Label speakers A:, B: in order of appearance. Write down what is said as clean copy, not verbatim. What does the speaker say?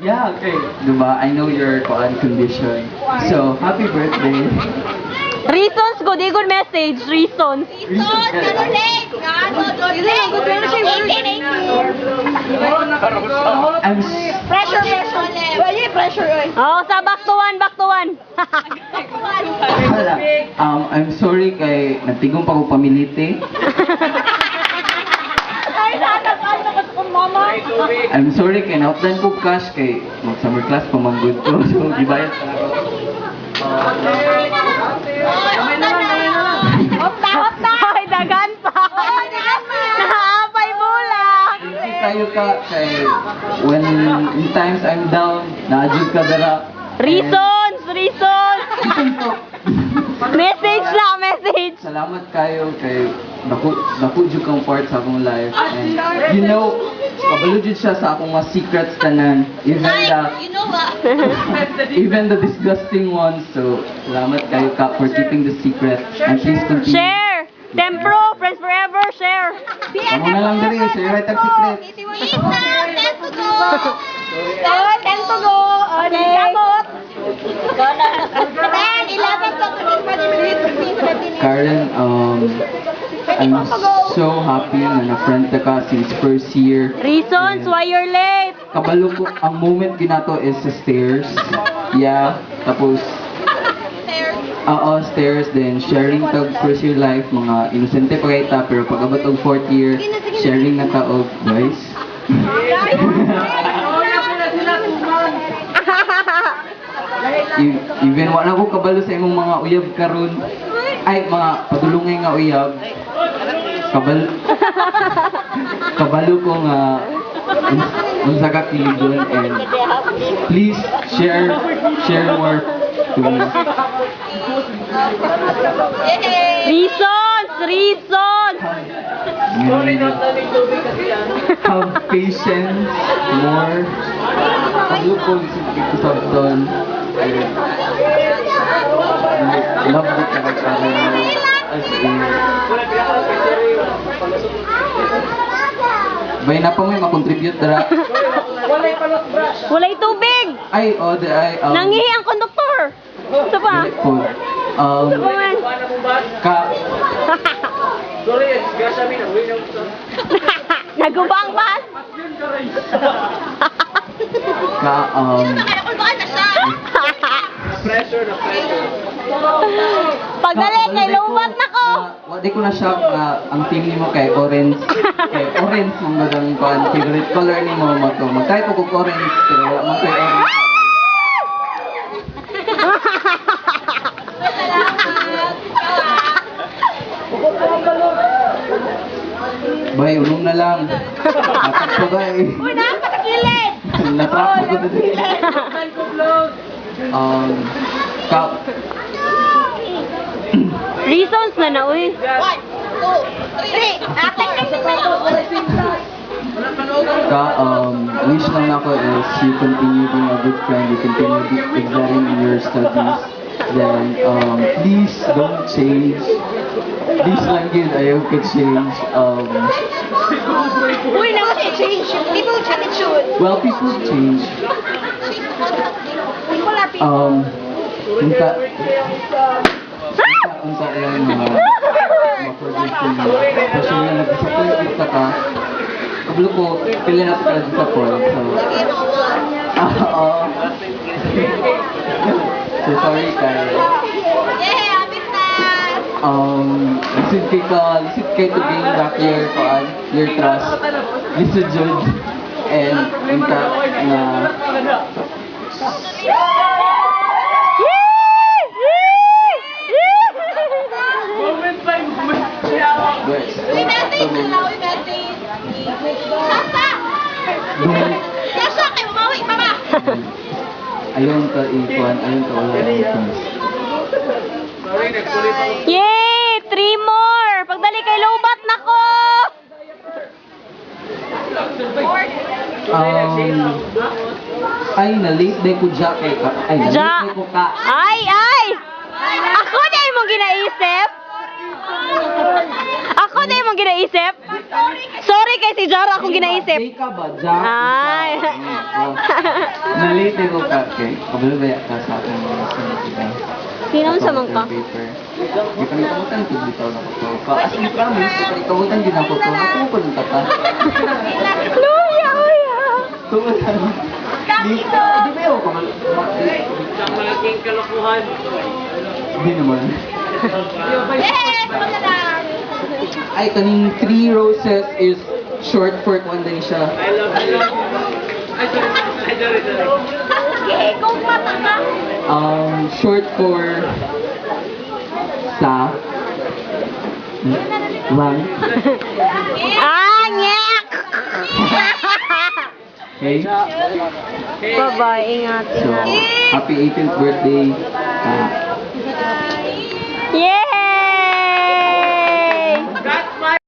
A: Yeah, okay. Diba? I know your condition. So, happy birthday.
B: Reasons, good, good message. Reasons.
A: I'm
C: Pressure. Wala pressure oy.
B: Oh, sa back to one, back to one.
A: Wala. I'm sorry kay nagtigong pa ko pamilite.
C: Ay, sana ko mama.
A: I'm sorry kay naupdan ko cash kay mag summer class pamanggod ko. So, gibayad pa ako.
C: Hop na.
B: Ay, dagan pa. Naapay bulak.
A: Hindi kayo ka kay when in times I'm down, naadjud ka dara.
B: Reasons. Message lang, message.
A: Salamat kayo kay naku jud kang part sa akong life. And you know, kabalo jud siya sa akong mga secrets tanan. Even the disgusting ones. So, salamat kayo ka for keeping the secret. And please continue.
B: Share. Tempro, friends forever, share.
A: Kamu na lang dali, share right ang secret.
C: Ten to go. Okay. Kamot.
A: Karen, I'm so happy na na-friend ka since first year.
B: Reasons why you're late.
A: Kabalo ko, ang moment ginato is sa stairs. Yeah, tapos stairs, then sharing tag first year life, mga inosente pa kayo ta, pero pag abot og fourth year, sharing na ta og guys. Even wala ko kabalo sa imong mga uyab karon. Ay, mga padulungay nga uyab. Kabalo ko nga unsa ka kiligon, and please share more to me.
B: Reasons.
A: Have patience more. Kabalo ko dito sa ton. Love the character as in. Bay na pa may makontribute dara.
B: Walay tubig.
A: Ay,
B: Nangihi ang konduktor. Ito pa.
A: dili po.
B: Ito pa man. Nagubang bas. Pagdali, kay lubat na ko.
A: Wadi ko na shock na ang team nimo kay orange. Kay orange mong bagang favorite color nimo mo to. Magkay ko kog orange pero wala man kay orange. Bay, ulong na lang. Dapat pa bay.
C: Uy, napakakilid.
A: Natrap ko din.
B: Reasons na na, uy.
C: 1, 2, 3. Ate,
A: Wish lang ako is you continue being a good friend, you continue excelling in your studies. Then, please don't change. Please lang yun, ayaw ka change.
C: Uy, naman change. People change should.
A: Well, people change.
C: People are people.
A: Unta lang ma-forgive ko mo. Kasi nga nag-disappoint ka, kablo ko, pili na ka disappoint. So, sorry kayo.
C: Yeah, abit na.
A: Listen kay to gain back your trust. Listen, Jude. And, unta na,
C: Uy, message na. Uy, message. Sasa! Sasa, kay mamawi, mama.
A: ayaw ka ikuan, ayaw ka wala ng trust.
B: Yay! 3 more! Pagdali kay lubat na ko!
A: Ay, na-late day ko dya kay ka. Ay, na-late
B: Ja.
A: day ko ka.
B: Ay! Ako na yung ginaisip? Ako na yung ginaisip? Sorry kay si Jara akong ginaisip.
A: Jay ka ba? Jack?
B: Ay.
A: Nalate ko ka kay. Kabulbaya ka sa akin mga sinitiba.
B: Sino sa man ka?
A: Paper. Di pa nikamutan ko dito na ko. As in promise, di pa nikamutan din ako to. Nakuha ng tata.
B: Luya, luya.
A: Tumutan. Di ba ako kamal...
D: Malaking kalokohan.
A: Di naman.
C: Yes! Magalang!
A: Ay, kaning 3 roses is short for kung din siya.
D: I love you. Ay, sorry.
C: Okay, kung mata ka.
A: Short for sa lang.
B: Ah, nyek!
A: Okay?
B: Bye-bye, ingat,
A: So,
B: ingat.
A: happy 18th birthday.